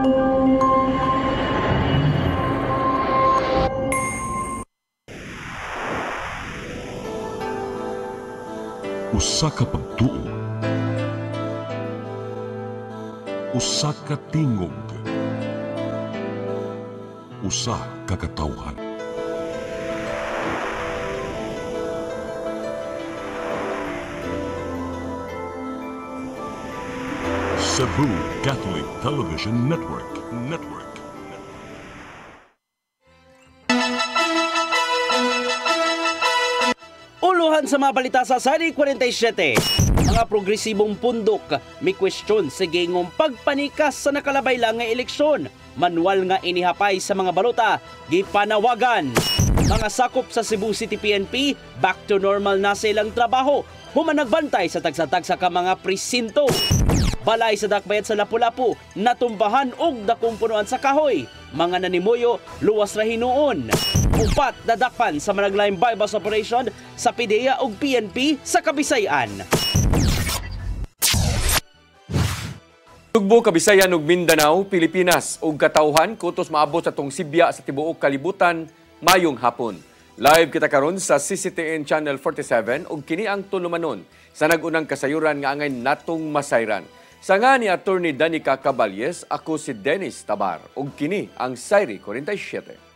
Usa ka pagtuo, usa ka tingog, usa ka katawhan. Cebu Catholic Television Network. Uluhan sa mga balita sa Sari 47. Mga progresibong pundok may question sa gingong pagpanikas sa nakalabay lang nga eleksyon. Manual nga inihapay sa mga balota, gipanawagan. Mga sakop sa Cebu City PNP, back to normal na silang trabaho. Humanagbantay sa tagsa-tagsa ka mga presinto. Balay sa dakbayat sa Lapu-Lapu, natumbahan og dakong punuan sa kahoy. Mga nanimuyo, luwas ra hinuon. Upat dadakpan sa managlayang bypass operation sa PDEA ug PNP sa Kabisayan. Sugbo, Kabisayan ug Mindanao, Pilipinas ug katawhan kutos maabot sa tong Sibya sa tibuok kalibutan mayong hapon. Live kita karon sa CCTN Channel 47 ug kini ang tulumanon sa nagunang kasayuran nga angay natong masayran. Sa nga ni Attorney Danica Caballes, ako si Dennis Tabar ug kini ang Sairi 47.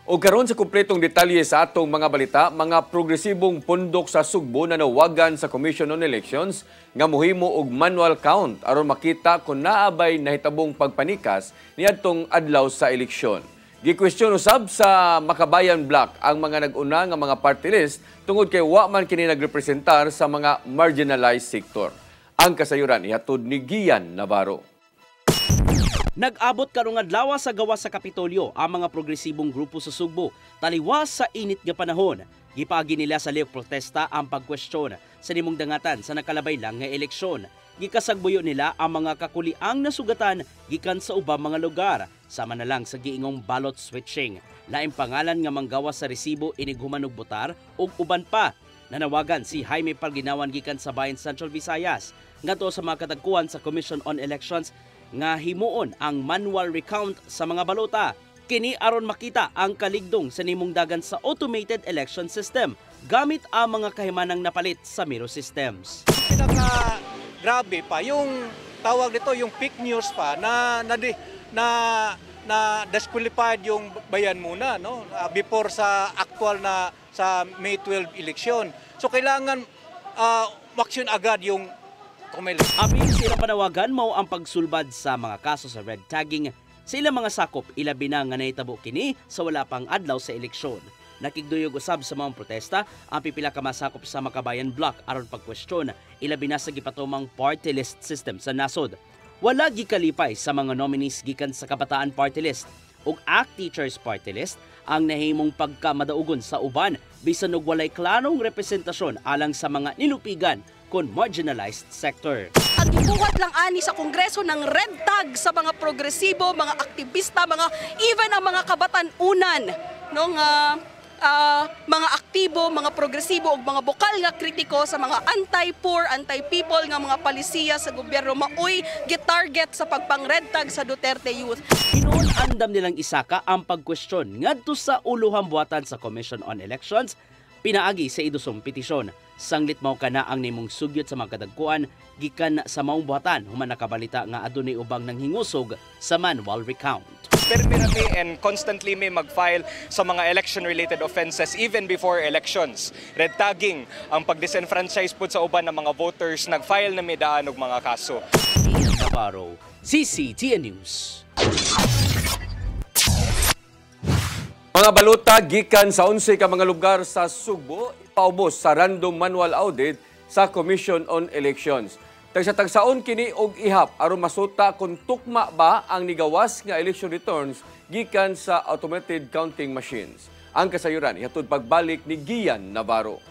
O karon sa kumpletong detalye sa atong mga balita, mga progresibong pundok sa Sugbo na nawagan sa Commission on Elections nga mohimo og manual count aron makita kung naabay nahitabong pagpanikas niadtong adlaw sa eleksyon. Gikwestiyon usab sa Makabayan Block ang mga nag-una nga mga party list tungod kay wa man kini nagrepresentar sa mga marginalized sector. Ang kasayuran ihatod ni Gian Navarro. Nag-abot karong adlaw sa gawas sa Kapitolyo ang mga progresibong grupo sa Sugbo. Taliwas sa init nga panahon, gipaagi nila sa lihok protesta ang pagkwestiyon sa nimong dangatan sa nakalabay lang nga eleksyon. Gikasagbuyo nila ang mga kakuliang nasugatan gikan sa ubang mga lugar, sama na lang sa giingong ballot switching. Laing pangalan nga manggawas sa resibo inig human og botar ug uban pa. Nanawagan si Jaime Palginawan gikan sa Bayan Central Visayas ngadto sa mga katagkuhan sa Commission on Elections nga himuon ang manual recount sa mga balota. Kini aron makita ang kaligdong sa nimong dagan sa automated election system gamit ang mga kahimanang napalit sa Miro systems. Pinaka grabe pa yung tawag nito, yung fake news pa na disqualified yung bayan muna, no, before sa actual na sa May 12 election. So kailangan action agad yung Apil sila panawagan mao ang pagsulbad sa mga kaso sa red tagging sa ilang mga sakop, ilabi na nga nahitabo kini sa wala pang adlaw sa eleksyon. Nakigduyog usab sa mga protesta ang pipila ka masakop sa Makabayan Block aron pagkwestiyon ilabi na sa gipatumang party list system sa nasod. Wala gikalipay sa mga nominees gikan sa Kabataan Party List ug ACT Teachers Party List ang nahimong pagkamadaugon sa uban bisan og walay klarong representasyon alang sa mga nilupigan kon marginalized sector. Ang ibuhat lang ani sa Kongreso ng red tag sa mga progresibo, mga aktivista, even ang mga kabatan-unan, no, mga aktibo, mga progresibo ug mga bokal nga kritiko sa mga anti-poor, anti-people nga mga palisiya sa gobyerno maoy gitarget sa pagpang-red tag sa Duterte Youth. Hinuon andam nilang isaka ang pagkwestiyon ngadto sa uluhang buhatan sa Commission on Elections pinaagi sa idusong petisyon. Sanglit mao kana ang nimong sugyot sa mga kadagkuan gikan sa maong buhatan human nakabalita nga adunay ubang nang hingusog sa manual recount. Permanently and constantly may mag-file sa mga election-related offenses even before elections. Red tagging, ang pag-disenfranchise po sa uban ng mga voters, nag-file na may daan og mga kaso. Ian Navarro, CCTN News. Mga balota gikan sa 11 ka mga lugar sa Sugbo ipaubos sa random manual audit sa Commission on Elections. Tagsa-tagsaon kini og ihap aron masuta kung tukma ba ang nigawas nga election returns gikan sa automated counting machines. Ang kasayuran ihatod pagbalik ni Gian Navarro.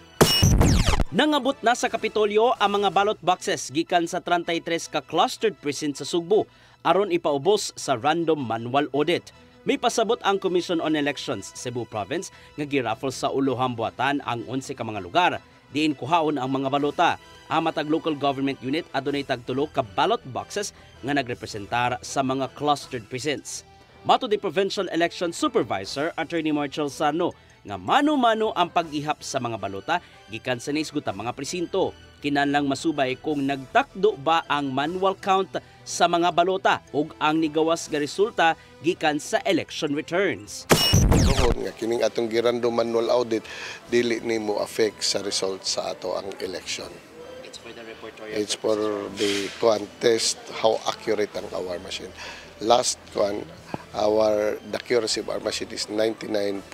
Nangabot na sa Kapitolyo ang mga ballot boxes gikan sa 33 ka clustered precinct sa Sugbo aron ipaubos sa random manual audit. May pasabot ang Commission on Elections Cebu Province nga giraffle sa ulohang buhatan ang 11 ka mga lugar. Diin kuhaon ang mga balota. Ang matag local government unit adunay tagtulo ka ballot boxes nga nagrepresentar sa mga clustered precincts. Mato di Provincial Election Supervisor Attorney Marshall Sarno nga mano-mano ang pag-ihap sa mga balota gikan sa nisgot ang mga presinto. Kinahanglang masubay kung nagtakdo ba ang manual count sa mga balota ug ang nigawas nga resulta gikan sa election returns. Nga kining atong girando manual audit dili ni mo affect sa result sa ato ang election. It's for the test how accurate ang our machine. Last the accuracy of our machine is 99.99%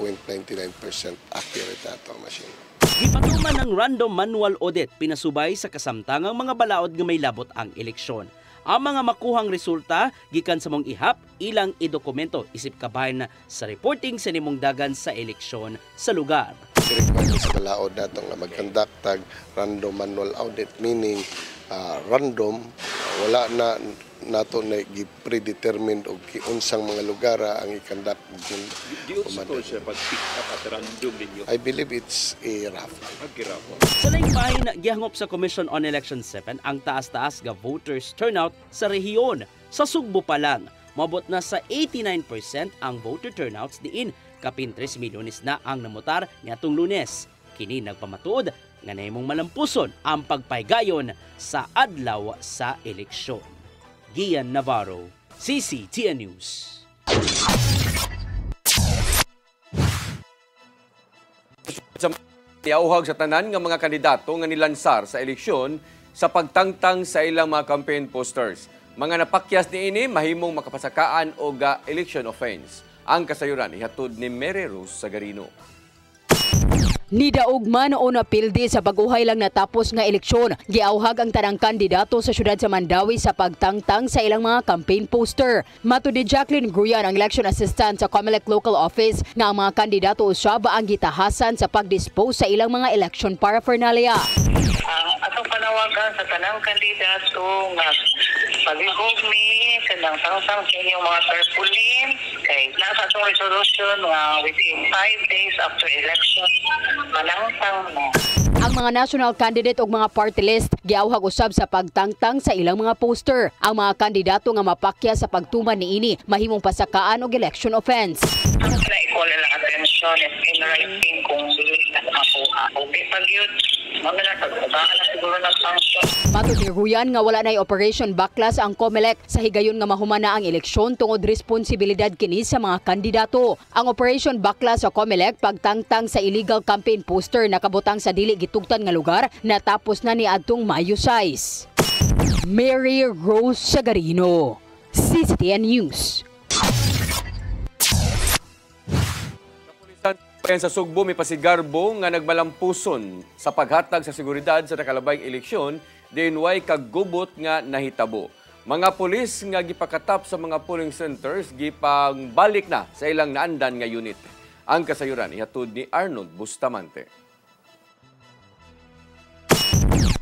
accurate na ito ang machine. Gipatuman ng random manual audit pinasubay sa kasamtangang mga balaod nga may labot ang eleksyon. Ang mga makuhang resulta gikan sa mong ihap ilang idokumento isip kabahin sa reporting sa nimong dagan sa eleksyon sa lugar. Requirements sa balaod nato nga mag-conduct tag random manual audit, meaning random, wala na nato na predetermined og kiunsang mga lugar ang i-conduct. I believe it's a raffle. Sa laing bahin, gihangop sa Commission on Election 7 ang taas-taas nga voters turnout sa rehiyon. Sa Sugbo pa lang, mabot na sa 89% ang voter turnouts diin. Kapin 3 milyones na ang namutar niadtong Lunes. Kini nagpamatuod nga nahimong malampuson ang pagpaygayon sa adlaw sa eleksyon. Gian Navarro, CCTN News. Tiauhag sa tanan nga mga kandidato nga nilansar sa eleksyon sa pagtangtang sa ilang mga campaign posters. Mga napakyas niini mahimong makapasakaan og election offense. Ang kasayuran ihatod ni Mary Rose Sagarino. Nidaog man o napildi sa baguhay lang natapos nga eleksyon. Giauhag ang tanang kandidato sa syudad sa Mandawi sa pagtangtang sa ilang mga campaign poster. Matud ni Jacqueline Gruyan, ang election assistant sa Comelec Local Office, nga ang mga kandidato usab ang gitahasan sa pagdispose sa ilang mga election paraphernalia. Atong panawagan sa tanang kandidato nga paghigog mi kanang sang-sang sa inyong mga tarpaulin kay nasa atong resolution nga within 5 days after election malangtang na. Ang mga national candidate o mga party list giauhag usab sa pagtangtang sa ilang mga poster. Ang mga kandidato nga mapakya sa pagtuman niini mahimong pasakaan og election offense. Ang na-i-call lang attention is in writing kung dili na makuha. Okay pag yun, mamala pagkabaan na siguro ng sanction. Matud ni Ruyan nga wala na'y operation backlash ang Comelec sa higayon nga mahumana ang eleksyon tungod responsibilidad kini sa mga kandidato. Ang operation backlash sa Comelec pagtangtang sa illegal campaign poster nakabutang sa dili gitugtan nga lugar natapos na ni adtong Mayo 6. Mary Rose Sagarino, CCTN News. Sa Sugbo, may pasigarbo nga nagmalampuson sa paghatag sa seguridad sa nakalabayng eleksyon, dinway kagubot nga nahitabo. Mga pulis nga gipakatap sa mga polling centers, gipangbalik na sa ilang naandan nga unit. Ang kasayuran, ihatod ni Arnold Bustamante.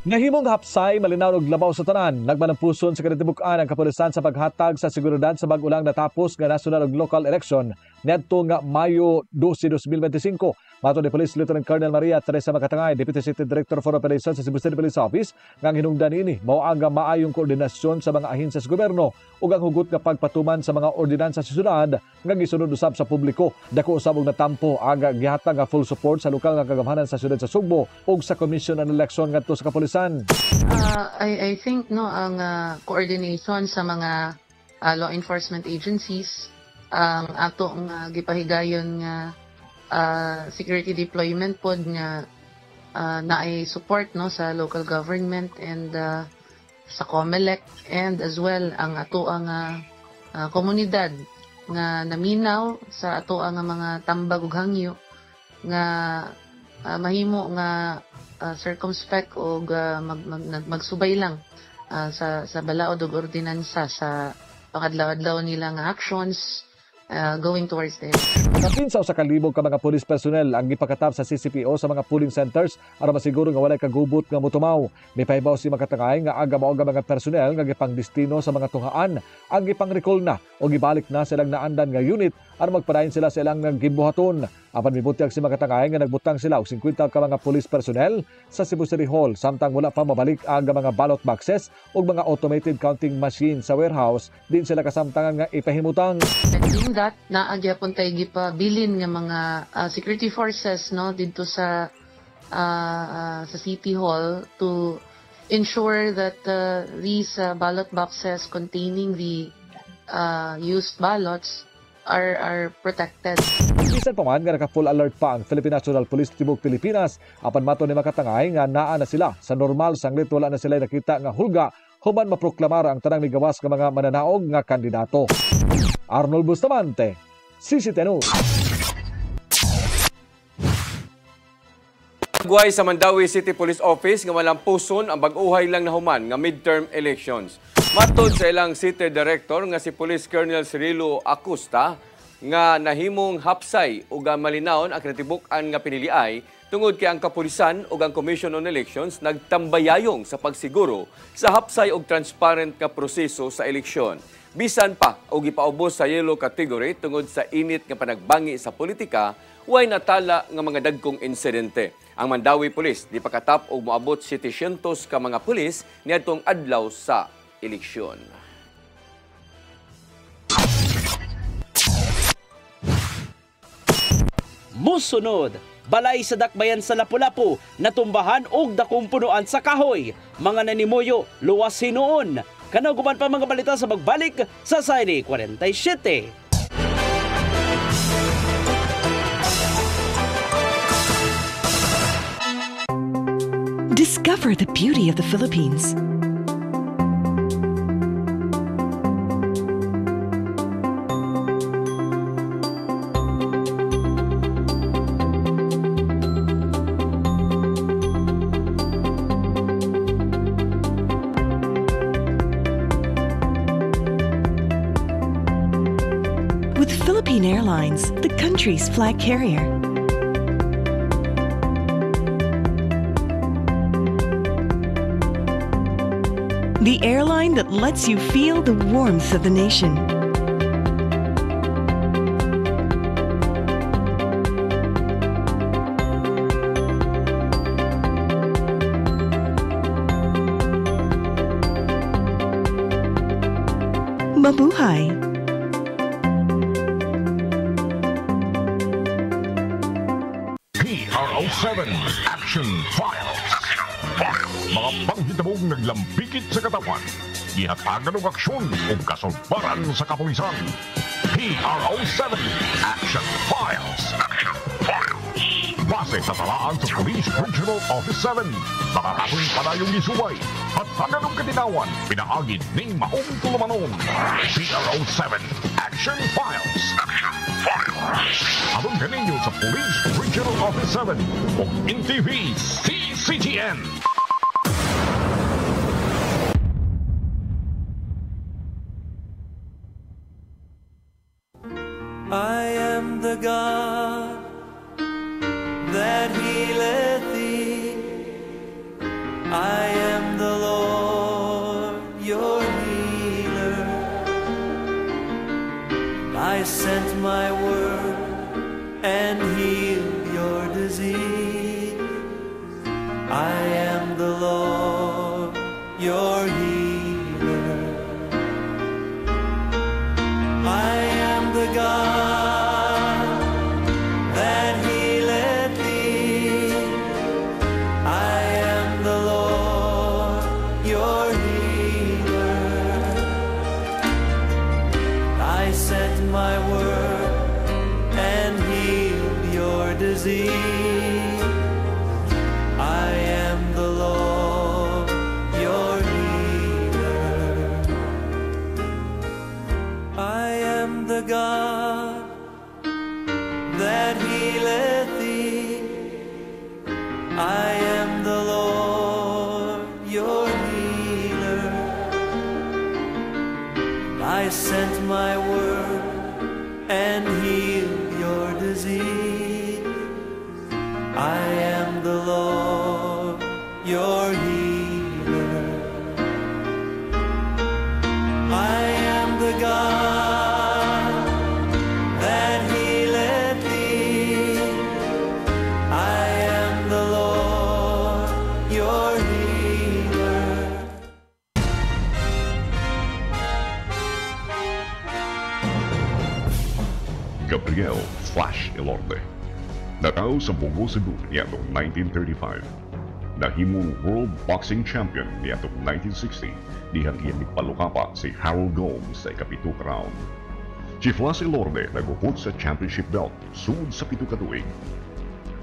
Nahimong hapsay, malinaw og labaw sa tanan. Nagmalampuson sa kanatibukan ang kapulisan sa paghatag sa seguridad sa bag-ulang natapos nga national ug local election niadto nga Mayo 12, 2025. Mato ni Police Lieutenant Colonel Maria Teresa Makatangay, Deputy City Director for Operations sa Cebu City Police Office, nga hinungdan ini mao ang maayong koordinasyon sa mga ahensya sa gobyerno ug ang hugot nga pagpatuman sa mga ordinansa sa syudad nga gisunod usab sa publiko. Dako usab og natampo ang gihatag nga full support sa lokal nga kagamhanan sa syudad sa Sugbo ug sa Commission on Election ngadto sa kapulisan. I think ang coordination sa mga law enforcement agencies ang ato nga gipahigayon nga security deployment pod nga naay support sa local government and sa COMELEC and as well ang ato ang komunidad nga naminaw sa ato ang mga tambag ug hangyo nga mahimo nga circumspect o magsubay lang sa balaod ug ordinansa sa pangadlaw-adlaw nila nga actions going towards them. Kapin sa 1,000 ka mga police personnel ang gipakatap sa CCPO sa mga polling centers aron masiguro nga walay kagubot nga motumaw. May pahibaw si makatangay nga aga mao mga personnel nga gipangdestino sa mga tunghaan ang gipang-recall na o gibalik na silang naandan nga unit aron magpadayon sila sa ilang gibuhaton. Apan mibutyag si makatangay nga nagbutang sila og 50 ka mga police personnel sa Cebu City Hall samtang wala pa mabalik ang mga ballot boxes ug mga automated counting machine sa warehouse din sila kasamtangan nga ipahimutang. Doing that, naagyapon tayo gipabilin nga mga security forces no dito sa City Hall to ensure that these ballot boxes containing the used ballots are protected. Bisan pa man nga naka-full alert pa ang Philippine National Police Tibok Pilipinas apan mato ni makatangay nga naa na sila sa normal sanglit wala na sila nakita nga hulga human maproklamar ang tanang migawas nga mga mananaog nga kandidato. Arnold Bustamante, CCTV News. Guay sa Mandawi City Police Office nga malampuson ang bag-uhay lang na human nga midterm elections. Matod sa ilang City Director nga si Police Colonel Cirilo Acosta nga nahimong hapsay ug malinawon ang natibuk-an nga piniliay tungod kay ang kapulisan ug ang Commission on Elections nagtambayayong sa pagsiguro sa hapsay ug transparent nga proseso sa eleksyon. Bisan pa og ipaubos sa yellow category tungod sa init nga panagbangi sa politika, way natala nga mga dagkong insidente. Ang Mandawi Police di pakatap og moabot 700 ka mga pulis niadtong adlaw sa eleksyon. Musunod, balay sa dakbayan sa Lapu-Lapu, natumbahan og dakong punuan sa kahoy. Mga nanimuyo, luwas hinuon. Kanaguban pa mga balita sa magbalik sa Saini 47. Discover the beauty of the Philippines. With Philippine Airlines, the country's flag carrier. The airline that lets you feel the warmth of the nation. Mabuhay! PRO7 Action Files. Mga panghitabog naglampikit sa katawan, ihatagan ng aksyon o kasulbaran sa kapulisan. PRO7 Action Files. Base sa talaan sa Police Regional Office 7, nakakatong padayong isubay at taganong katinawan, pinaagid ng maong tulumanon. PRO7 Action Files. Abang kaninyo sa Police Regional Office 7 o NTV CCTN. I am the God that healeth thee. I am the Lord, your healer. I sent my word and healed your disease. I am the Lord, your healer. I am the God that healeth thee. I am the Lord, your healer. I sent my word and healed your disease. I am the I am the Lord, your healer. I sent my word and healed your disease. I am the Lord, your healer. I am the God that healeth thee. I am the Lord, your healer. Gabriel Flash Elorde. Natao sa Bogo, Cebu niadtong 1935. Nahimong World Boxing Champion niadtong 1960 dihang iyang nagpalukapa si Harold Gomes sa ikapito ka round. Si Flash Elorde nagupot sa championship belt sud sa pito ka tuig.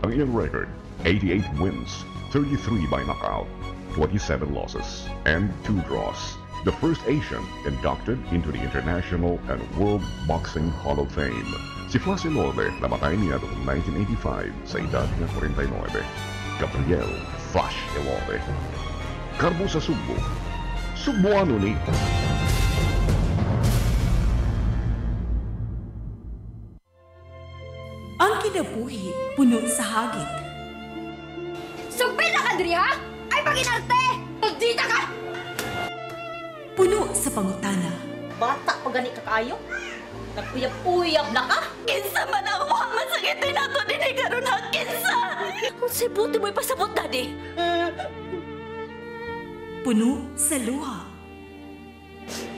Ang iyang record, 88 wins, 33 by knockout, 27 losses, and 2 draws. The first Asian inducted into the International and World Boxing Hall of Fame. Si Flash Elorde namatay niya noong 1985 sa edad ng 49. Gabriel Flash Elorde. Karbo sa Sugbo. Sugboano ni. Ang kinabuhi puno sa hagit. Sugpil na ka, Dria! Ay, paginarte! Pagdita ka! Puno sa pangutana. Bata pa gani ka kayo? Nagpuyab-uyab na ka? Kinsa man ang mukhang masakitin nato din ay karoon na kinsa! Kung si buti mo'y pasabot na di. Puno sa luha.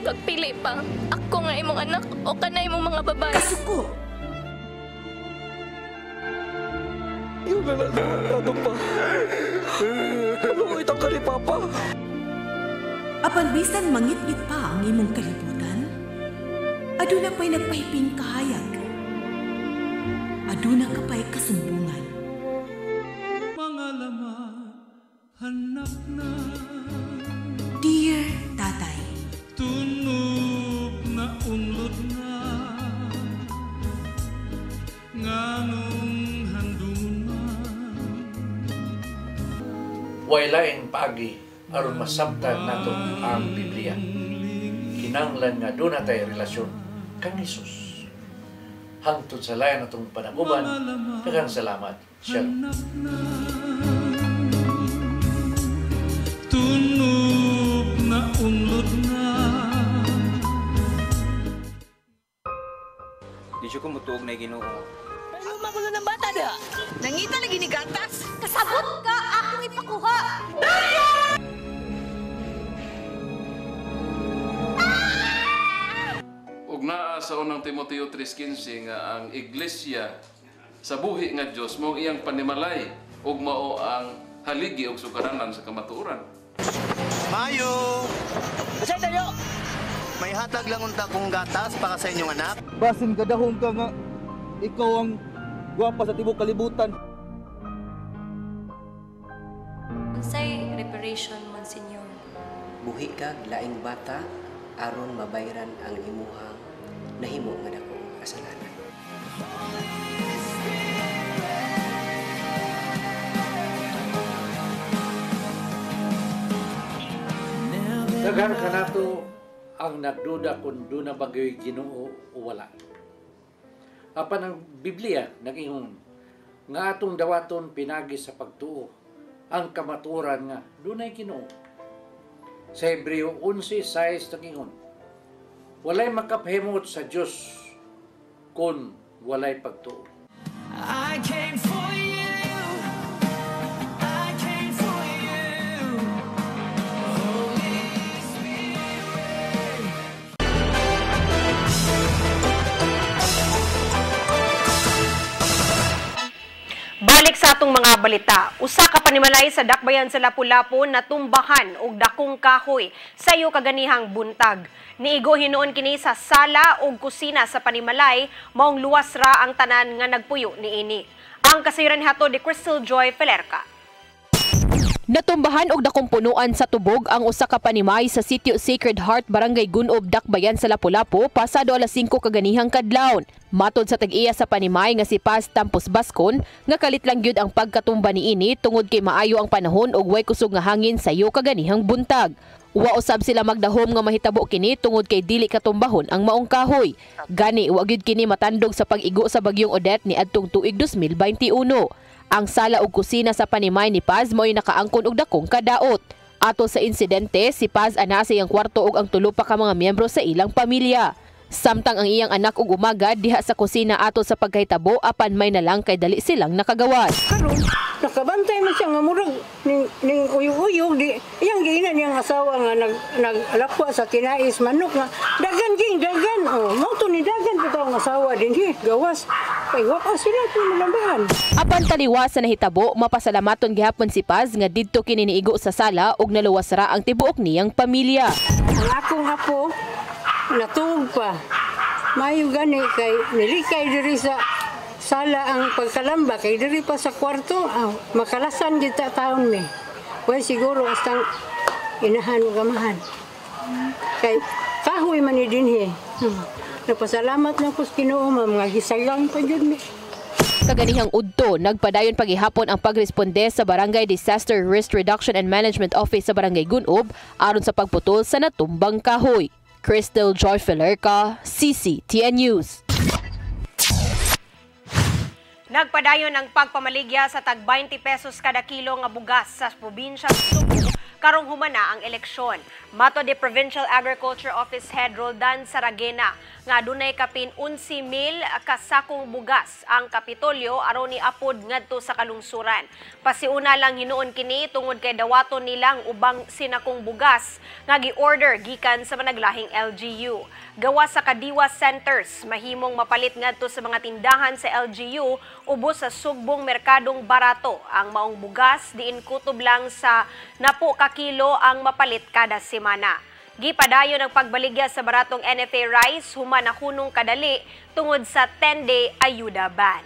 Pagpili pa, ako nga imong anak o kanay imong mga babae. Kasuko. Yung nato pa. Ano itang kani Papa? Apan bisan mangit-ngit pa ang imong kalibutan, aduna pa'y nagpahiping kahayag. Aduna ka pa'y kasumbungan. Mga laman, hanap na. Dear Tatay, Tunog na unlod na. Nganong handungon na. Waylaing pagi aron masabtan nato ang Biblia. Kinahanglan nga doon natay relasyon kang Hesus. Hangtod sa layan natong panaguban, daghang salamat. Shalom. Tunog na unlod na. Di siya kumutuog na Ginoo. Pero magulo ng bata da. Nangita lagi ni gatas. Kasabot ka, akong ipakuha. Ug naa sa unang Timoteo 3:15 nga ang iglesia sa buhi nga Dios mao iyang panimalay ug mao ang haligi ug sukaranan sa kamatuoran. Mayo! Kasi tayo! May hatag lang unta kong gatas para sa inyong anak. Basin kadahong ka nga ikaw ang gwapa sa tibok kalibutan. Unsay reparation, Monsignor? Buhi kag laing bata aron mabayran ang imuhang nahimo nga dakong kasalanan. Daghan ka nato ang nagduda kung doon na bagay Ginoo o wala. Apan ang Biblia nag-ingon nga atong dawaton pinagi sa pagtuo ang kamatuoran nga doon ay Ginoo. Sa Hebreo 11:6 nag-ingon, walay makapahimot sa Dios kung walay pagtuo. I came for you. I came for you. Holy Spirit. Balik sa atong mga balita, usa ka panimalay sa dakbayan sa Lapu-Lapu na tumbahan og dakong kahoy sa iyo kaganihang buntag. Niigo hinuon kini sa sala ug kusina sa panimalay, maong luwas ra ang tanan nga nagpuyo niini. Ang kasayuran hato ni Crystal Joy Pelerca. Natumbahan og dakong punuan sa tubog ang usa ka panimay sa sitio Sacred Heart, Barangay Gunob, Dakbayan sa Lapu-Lapu pasado alas 5 kaganihang kadlawon. Matod sa tag-iya sa panimay nga si Paz Tampos Bascon, nga kalit lang gyud ang pagkatumba niini tungod kay maayo ang panahon ug way kusog nga hangin sayo kaganihang buntag. Wa usab sila magdahom nga mahitabo kini tungod kay dili katumbahon ang maong kahoy. Gani wa gyud kini matandog sa pag-igo sa bagyong Odette niadtong tuig 2021. Ang sala ug kusina sa panimay ni Paz mo'y nakaangkon og dakong kadaot. Ato sa insidente, si Paz ana sa iyang kwarto ug ang tulo pa ka mga miyembro sa ilang pamilya. Samtang ang iyang anak ug umaga diha sa kusina ato sa pagkahitabo apan may nalang kay dali silang nakagawas. Karon nakabantay man siya nga murag ning uyog-uyog di iyang giina niyang asawa nga naglakwa sa kinais manok nga dagan mo to ni dagan pitaw nga asawa dinhi gawas kay wa pa sila tumalambahan. Apan taliwas sa nahitabo, mapasalamaton gihapon si Paz nga didto kini niigo sa sala ug naluwas ra ang tibuok niyang pamilya. Ang akong apo natug pa. Mayo gani kay nilikay diri sa sala ang pagkalamba kay diri pa sa kwarto. Makalasan gid ta taon mi. Way siguro astang inahan ug gamahan. Kay kahoy man ni dinhi. Napasalamat na ko sa Ginoo mga gisayang pa jud mi. Kaganihang udto, nagpadayon paghihapon ang pagresponde sa Barangay Disaster Risk Reduction and Management Office sa Barangay Gunob aron sa pagputol sa natumbang kahoy. Crystal Joy Felerca, CCTN News. Nagpadayon ang pagpamaligya sa tag 20 pesos kada kilo nga bugas sa probinsya sa Subo karong humana ang eleksyon. Mato de Provincial Agriculture Office Head Roldan Saragena nga adunay kapin 11,000 kasakong bugas ang Kapitolyo aron ni apod ngadto sa kalungsuran. Pasiuna lang hinuon kini tungod kay dawaton nilang ubang sinakong bugas nga gi-order gikan sa managlahing LGU. Gawa sa Kadiwa Centers, mahimong mapalit ngadto sa mga tindahan sa LGU ubos sa sugbong merkadong barato ang maong bugas diin kutob lang sa 10 ka kilo ang mapalit kada semana. Gipadayon ang pagbaligya sa baratong NFA rice human na hunong kadali tungod sa 10-day ayuda ban.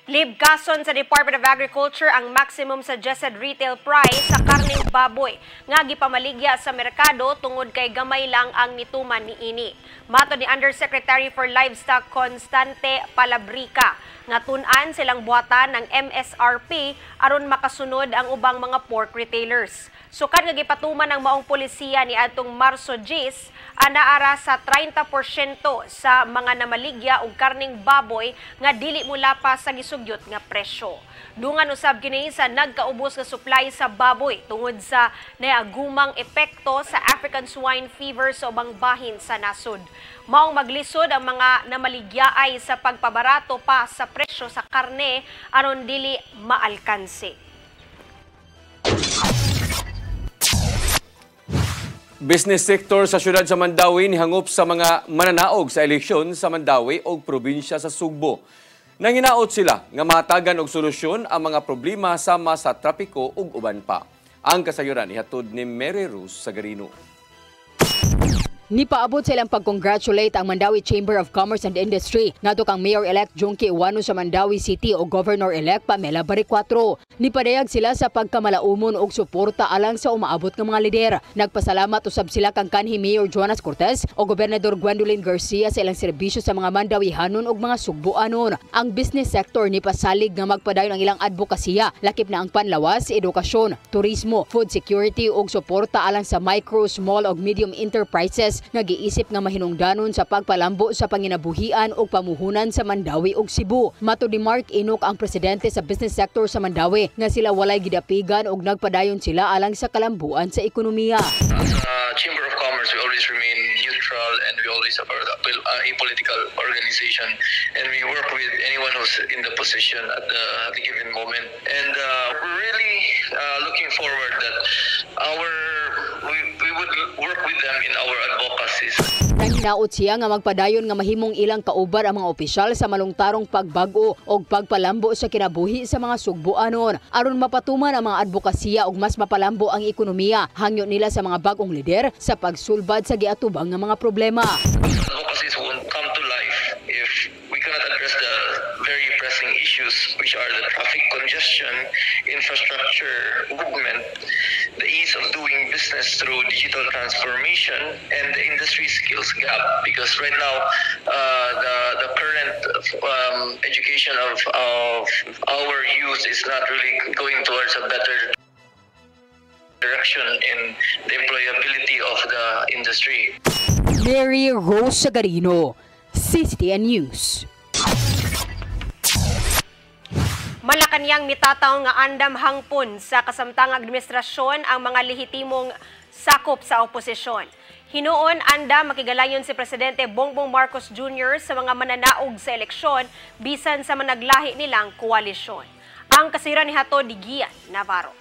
Libkason sa Department of Agriculture ang maximum suggested retail price sa karneng baboy nga gipamaligya sa merkado tungod kay gamay lang ang nituman niini. Mato ni Undersecretary for Livestock Constante Palabrica nga tun-an silang buhatan ng MSRP aron makasunod ang ubang mga pork retailers. Sukad nga gipatuman ng maong polisiya ni atong Marso 10, anaara sa 30% sa mga namaligya og karning baboy nga dili mula pa sa gisugyot nga presyo. Dungan usab kini sa nagkaubos nga supply sa baboy tungod sa naagumang epekto sa African swine fever sa ubang bahin sa nasod. Maong maglisod ang mga namaligyaay sa pagpabarato pa sa presyo sa karne aron dili maalkanse. Business sector sa syudad sa Mandawi nihangop sa mga mananaog sa eleksyon sa Mandawi o probinsya sa Sugbo. Nanginaot sila nga mahatagan og solusyon ang mga problema sama sa trapiko ug uban pa. Ang kasayuran ihatod ni Mary Rose Sagarino. Nipaabot silang pag-congratulate ang Mandawi Chamber of Commerce and Industry ngadto kang Mayor-elect Junkie Iwano sa Mandawi City o Governor-elect Pamela Baricuatro. Nipadayag sila sa pagkamalaumon og suporta alang sa umaabot ng mga lider. Nagpasalamat usab sila kang kanhi Mayor Jonas Cortez o Gobernador Gwendolyn Garcia sa ilang serbisyo sa mga Mandawihanon ug mga Sugboanon. Ang business sector nipasalig nga magpadayon ang ilang advokasya, lakip na ang panlawas, edukasyon, turismo, food security ug suporta alang sa micro, small ug medium enterprises nga giisip nga mahinungdanon sa pagpalambo sa panginabuhian ug pamuhunan sa Mandawi ug Cebu. Mato ni Mark Inok ang presidente sa business sector sa Mandawi nga sila walay gidapigan ug nagpadayon sila alang sa kalambuan sa ekonomiya. As a Chamber of Commerce, we always remain neutral and we always support a political organization and we work with anyone who's in the position at the given moment. And we're really looking forward that we would work with them in our advocacies. Nanginaot siya nga magpadayon nga mahimong ilang kauban ang mga opisyal sa malungtarong pagbago o pagpalambo sa kinabuhi sa mga Sugboanon aron mapatuman ang mga advokasya ug mas mapalambo ang ekonomiya. Hangyo nila sa mga bagong lider sa pagsulbad sa giatubang nga mga problema. Advocacies won't come to life if we cannot address the very pressing issues, which are the traffic congestion, infrastructure movement, the ease of doing business through digital transformation, and the industry skills gap. Because right now, the current education of our youth is not really going towards a better direction in the employability of the industry. Mary Rose Sagarino, CCTN News. Malacanang mitataw nga andam hangpon sa kasamtang administrasyon ang mga lehitimong sakop sa oposisyon. Hinuon anda makigalayon si Presidente Bongbong Marcos Jr. sa mga mananaog sa eleksyon bisan sa managlahi nilang koalisyon. Ang kasira ni Hato Digian Navarro.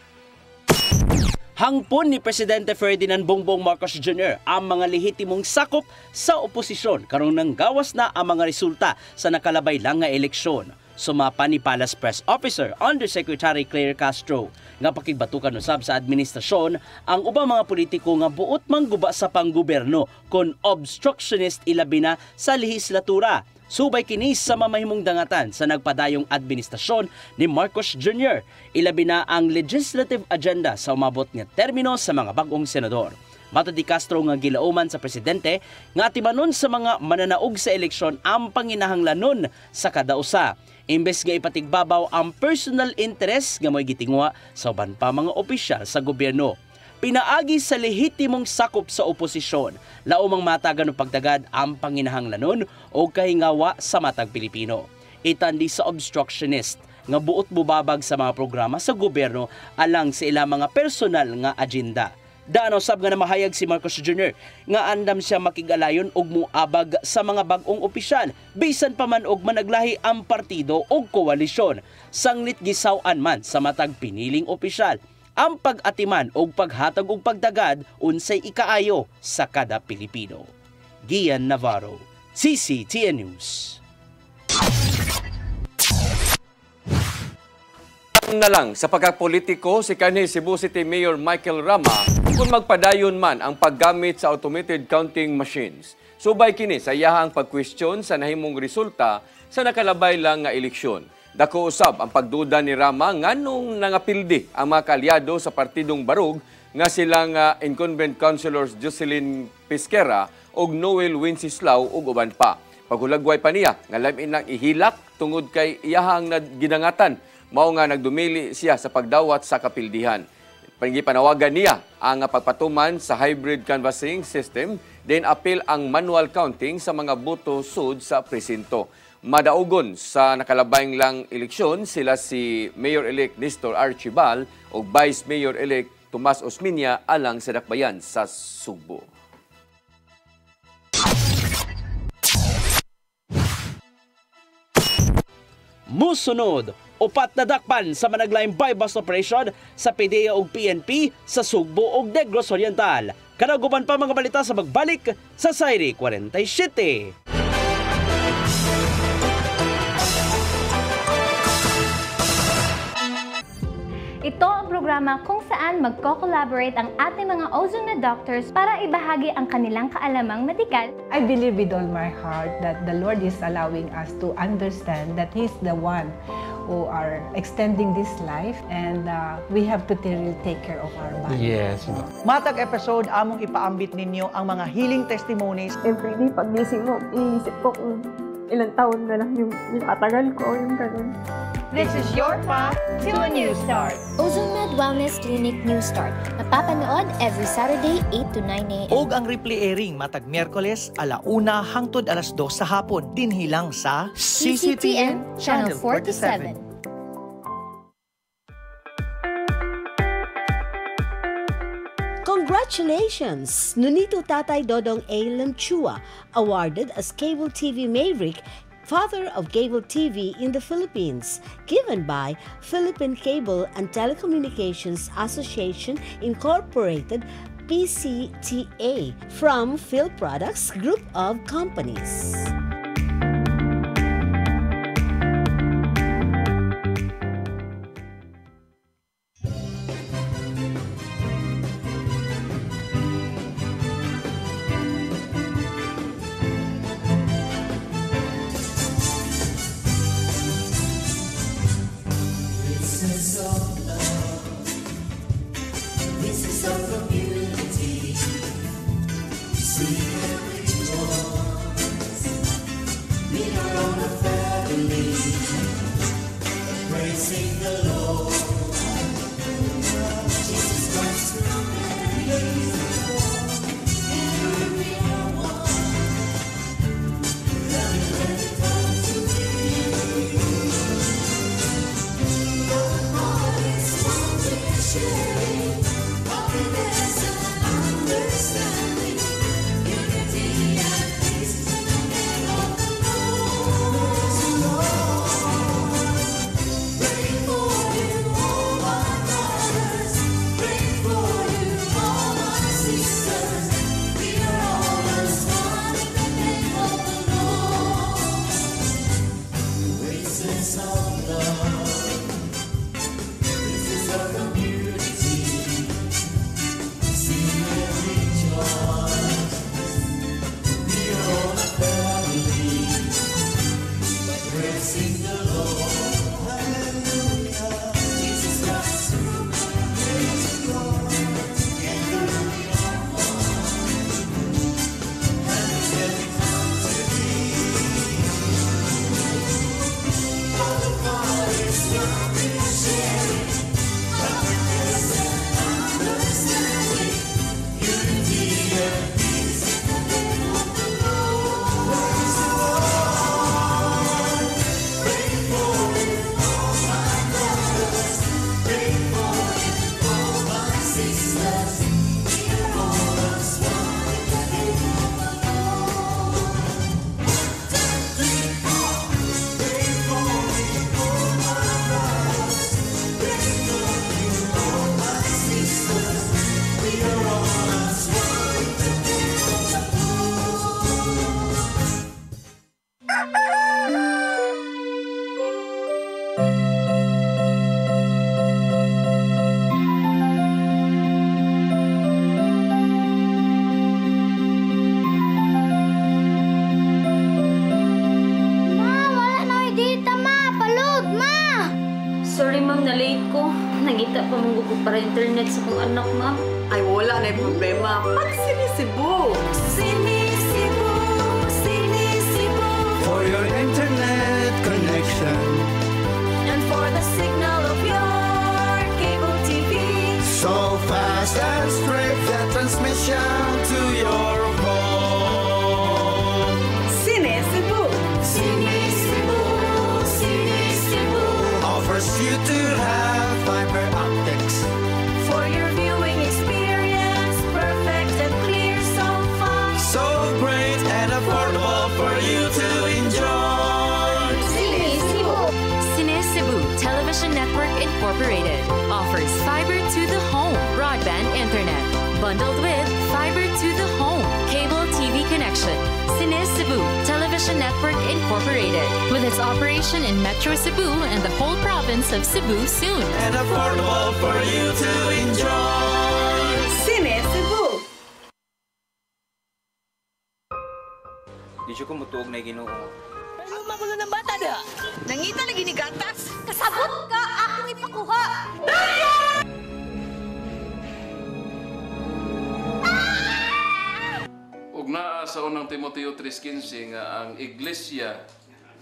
Hangpon ni Presidente Ferdinand Bongbong Marcos Jr. ang mga lehitimong sakop sa oposisyon karong nanggawas na ang mga resulta sa nakalabay lang nga eleksyon. Sumapa ni Palace Press Officer Undersecretary Claire Castro nga pakigbatukan usab sa administrasyon ang ubang mga politiko nga buot mangguba sa panggobyerno kon obstructionist ilabi na sa lehislatura. Subay kini sa mamahimong dangatan sa nagpadayong administrasyon ni Marcos Jr. Ilabi na ang legislative agenda sa umabot nga termino sa mga bagong senador. Matod ni Castro nga gilauman sa presidente nga atimanon sa mga mananaog sa eleksyon ang panginahanglanon sa kada usa. Imbes nga ipatigbabaw ang personal interest nga mo'y gitingwa sa uban pa mga opisyal sa gobyerno. Pinaagi sa lehitimong sakop sa oposisyon, laumang matagan o pagdagad ang panginahanglanon o kahingawa sa matag Pilipino. Itandi sa obstructionist nga buot bubabag sa mga programa sa gobyerno alang sa ilang mga personal nga agenda. Daano sab nga namahayag si Marcos Jr. nga andam siya makigalayon og muabag sa mga bag-ong opisyal bisan pa man og managlahi ang partido o koalisyon. Sanglit gisaw-an man sa matag piniling opisyal ang pag-atiman o paghatag og pagdagad unsay ikaayo sa kada Pilipino. Gian Navarro, CCTN News. Na lang sa pagkapolitiko si kanhi Cebu City Mayor Michael Rama kung magpadayon man ang paggamit sa automated counting machines. Subay kini sa iyahang pagkwestiyon sa nahimong resulta sa nakalabay lang nga eleksyon. Dako usab ang pagduda ni Rama nganong nangapildi ang mga kaalyado sa partidong Barug nga silang incumbent councilors Jocelyn Pesquera ug Noel Wenceslao ug uban pa. Paghulagway pa niya nga labi nang ihilak tungod kay iyahang ginangatan mao nga nagdumili siya sa pagdawat sa kapildihan. Panawagan niya ang pagpatuman sa hybrid canvassing system, then appeal ang manual counting sa mga boto sud sa presinto. Madaugon sa nakalabayng lang eleksyon sila si Mayor-elect Nestor Archibal o Vice Mayor-elect Tomas Osminia alang sa dakbayan sa Sugbo. Musunod, upat na dakpan sa managlaing bypass operation sa PDEA ug PNP sa Sugbo ug Negros Oriental. Kanaguban pa mga balita sa magbalik sa Sairi 47. Ito ang programa kung saan magko-collaborate ang ating mga ozone na doctors para ibahagi ang kanilang kaalamang medikal. I believe with all my heart that the Lord is allowing us to understand that He's the one who are extending this life and we have to really take care of our body. Yes. Matag episode, among ipaambit ninyo ang mga healing testimonies. Every day, pag gising mo, iisip ko kung ilang taon na lang yung katagal ko, yung ganun. This is your path to a new start. OzoneMed Wellness Clinic New Start. Napapanood every Saturday 8 to 9 a.m. Og ang replay airing matag Miyerkules 1:00 hangtod 2:00 sa hapon dinhi lang sa CCTN Channel 47. Congratulations! Nunito Tatay Dodong A. Lamchua, awarded as Cable TV Maverick, Father of Cable TV in the Philippines, given by Philippine Cable and Telecommunications Association Incorporated, PCTA, from Phil Products Group of Companies. Nangita pa mong gugo para internet sa kong anak, ma'am. Ay, wala na yung problema. Pag sinisibo. Sinisibo, sinisibo. For your internet connection. And for the signal of your cable TV. So fast and straight the transmission to your home. Sinisibo. Sinisibo, sinisibo. Offers you to have fiber optics. For your viewing experience, perfect and clear so far. So great and affordable for you to enjoy. Sinisibo. Sinisibo Television Network Incorporated offers fiber to the home broadband internet bundled with fiber to the home cable TV connection. Sinisibo Television Network Incorporated with its operation in Metro Cebu and the whole province of Cebu soon. And affordable for you to enjoy. Sinisibo. Di siya kumutuog na Ginoo. Ano magulo ng bata da? Nangita lagi ni gatas. Kasabot ka! Akong ipakuha! Ug naa sa unang Timoteo 3:15 nga ang iglesia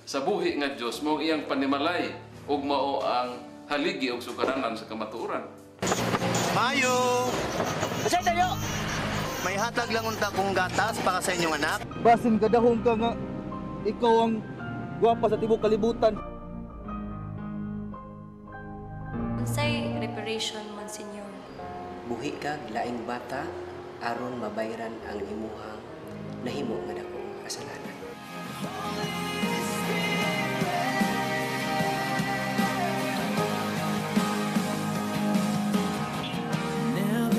sa buhi nga Dios mao iyang panimalay ug mao ang haligi ug sukaranan sa kamatuoran. Mayo! Asay tayo! May hatag lang unta kong gatas para sa inyong anak. Basin kadahong ka nga ikaw ang gwapa sa tibok kalibutan. Unsay reparation, Monsignor? Buhi kag laing bata aron mabayran ang imuhang nahimo nga dakong kasalanan.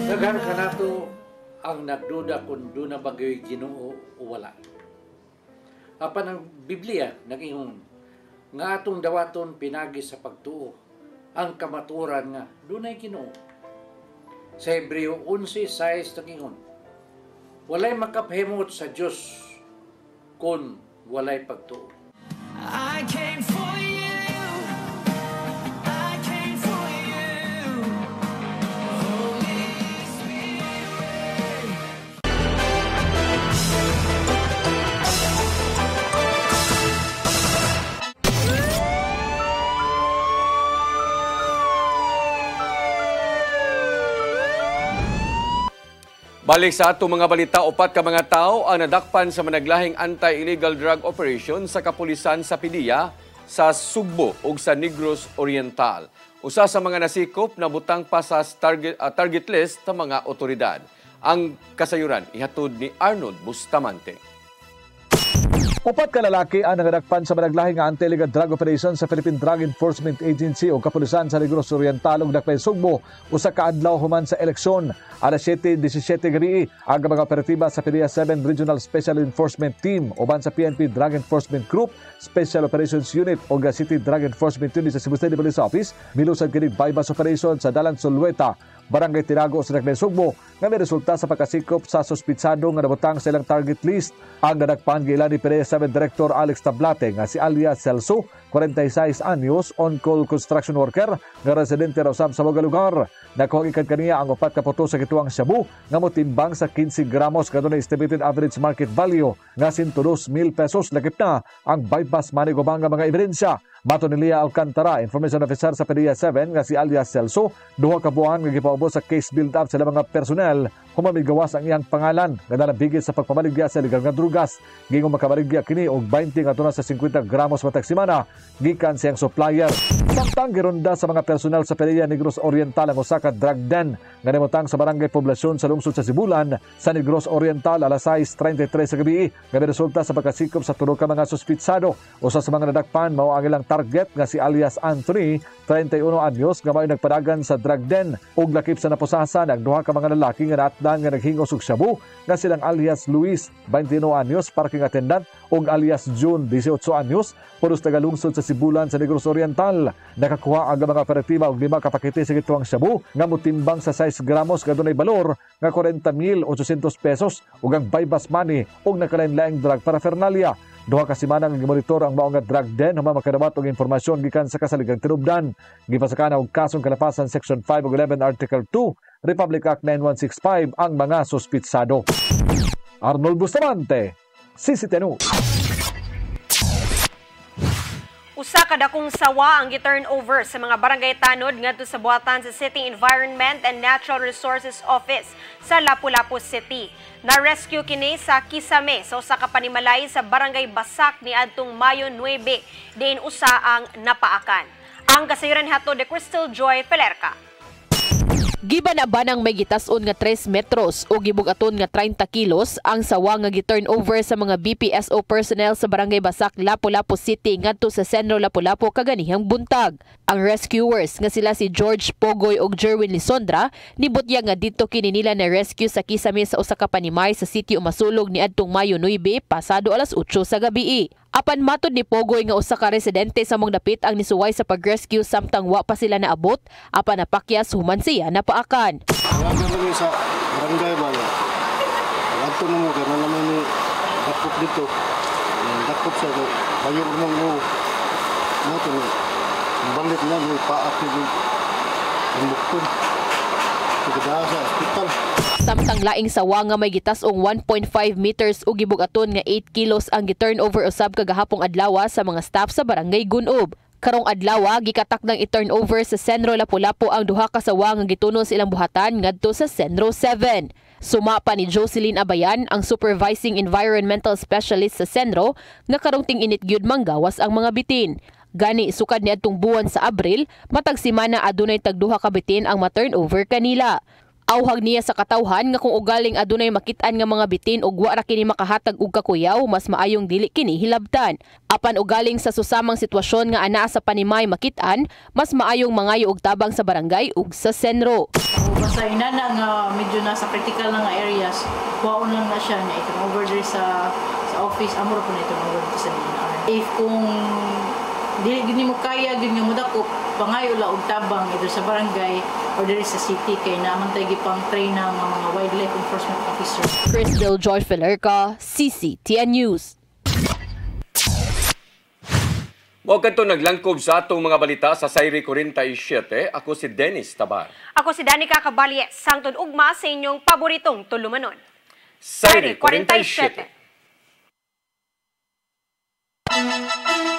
Daghan ka nato ang nagduda kung doon na bagay Ginoo o wala. Apan ang Biblia nag-ingon nga atong dawaton pinagi sa pagtuo ang kamaturan nga doon ay Ginoo. Sa Hebreo 11:6 nag-ingon walay makaphimot sa Dios kung walay pagtuo. I came for you. I came for you. Holy Spirit. Balik sa atong mga balita, 4 ka mga tao ang nadakpan sa managlahing anti-illegal drug operation sa kapulisan sa Pidia, sa Sugbo ug sa Negros Oriental. Usa sa mga nasikop na butang pa sa target list sa mga otoridad. Ang kasayuran ihatod ni Arnold Bustamante. 4 ka lalaki ang nangadakpan sa managlahing anti-illegal drug operation sa Philippine Drug Enforcement Agency o kapulisan sa Negros Oriental ug Dakpay Sugbo usa ka adlaw human sa eleksyon. Alas 7:17 gabi ang mga operatiba sa PDEA 7 Regional Special Enforcement Team uban sa PNP Drug Enforcement Group, Special Operations Unit o City Drug Enforcement Unit sa Cebu City Police Office milusad kini bypass operation sa Dalan Solueta, Barangay Tirago sa Dakpay Sugbo nga may resulta sa pagkasikop sa suspitsado nga nabutang sa ilang target list. Ang nadakpan gila ni PDEA 7 Director Alex Tablate nga si alias Celso, 46 anyos, on-call construction worker nga residente raw sa mga lugar. Nakuha ikan kaniya ang 4 ka puto sa kituang shabu nga motimbang sa 15 gramos kadto na estimated average market value nga 102,000 pesos. Lakip na ang bypass money gubang nga mga ebidensya. Mato ni Lia Alcantara, information officer sa PDEA 7 nga si alias Celso, 2 ka buwan nga gipaubos sa case build-up sa mga personnel humamigawas ang iyang pangalan nga nalabigit sa pagpamaligya sa illegal nga drugas. Gingong makabaligya kini og 20 nga tuna sa 50 gramos matag semana gikan siyang supplier. Samtang gironda sa mga personel sa PDEA Negros Oriental ang usa ka drug den nga nimutang sa barangay poblasyon sa lungsod sa Sibulan sa Negros Oriental alas 6:33 sa gabi nga resulta sa pagkasikop sa 3 ka mga suspitsado. Usa sa mga nadakpan mao ang ilang target nga si alias Anthony, 31 anyos nga may nagpadagan sa drug den ug lakip sa napusasan ang 2 ka mga lalaki nga naatdan nga naghingos og shabu nga silang alias Luis, 21 anyos, parking attendant ug alias June, 18 anyos, puros tagalungsod sa Sibulan sa Negros Oriental. Nakakuha ang mga operatiba og 5 ka pakete sa gituang shabu nga motimbang sa 6 gramos nga dunay balor nga 40,800 pesos ug ang bypass money ug nakalain-laing drug paraphernalia. 2 ka semana nga gimonitor ang mao nga drug den human makadawat og impormasyon gikan sa kasaligang tinubdan. Gipasakana og kasong kalapasan Section 5 ug 11 Article 2 Republic Act 9165 ang mga suspitsado. Arnold Bustamante, CCTV News. Usa ka dakong sawa ang gi-turnover sa mga barangay tanod ngadto sa buhatan sa City Environment and Natural Resources Office sa Lapu-Lapu City. Na-rescue kini sa Kisame sa usa ka panimalay sa Barangay Basak ni adtong Mayo 9 diin usa ang napaakan. Ang kasayuran hato de Crystal Joy Pelerca. Gibanabanang may gitason nga 3 metros o gibugaton nga 30 kilos ang sawa nga gi-turnover sa mga BPSO personnel sa Barangay Basak, Lapu-Lapu City ngadto sa Sentro Lapu-Lapu kaganihang buntag. Ang rescuers nga sila si George Pogoy ug Jerwin Lisondra nibutya nga dito kini nila na rescue sa Kisame sa usa ka panimay sa Sitio Masulog ni adtong Mayo 9 pasado alas 8 sa gabi. Apan matod ni Pogoy nga usa ka residente sa mong dapit ang nisuway sa pag-rescue samtang wa pa sila naabot, apan napakyas human siya napaakan. Wala kami sa barangay ba? Adto na mo kana naman ni dakop dito. Dakop sa bayo mong mo. Moto ni. Balik na ni paak ni. Mukton. Kita sa hospital. Samtang laing sawa nga may gitas-ong 1.5 meters ug gibugaton nga 8 kilos ang gi-turnover usab kagahapong adlaw sa mga staff sa Barangay Gunob. Karong adlaw gikatakdang i-turnover sa Sentro Lapu-Lapu ang 2 ka sawa nga gituno sa ilang buhatan ngadto sa Sentro 7. Suma pa ni Jocelyn Abayan, ang Supervising Environmental Specialist sa Sentro, nga karong ting-init gyud manggawas ang mga bitin. Gani sukad ni adtong buwan sa Abril, matag semana adunay tag 2 ka bitin ang ma-turnover kanila. Awhag niya sa katawhan nga kung ugaling adunay makit-an nga mga bitin ug wa ra kini makahatag og kakuyaw, mas maayong dili kini hilabtan. Apan ugaling sa susamang sitwasyon nga anaa sa panimay makit-an, mas maayong mangayo og tabang sa barangay ug sa sentro. Basta inana nga medyo nasa critical na nga areas, kuhaon lang na siya na i-turnover diri sa office, amuro po na i-turnover sa DNR. If kung dili gini mo kaya gyud nga mudakop pangayo la og tabang ito sa barangay o diri sa city kay naman tay gipang train na mga wildlife enforcement officer. Crystal Joy Pelerca, CCTN News. Mo kadto naglangkob sa atong mga balita sa Sayri 47. Ako si Dennis Tabar. Ako si Danica Caballes. Sangtod ugma sa inyong paboritong tulumanon. Sayri 47.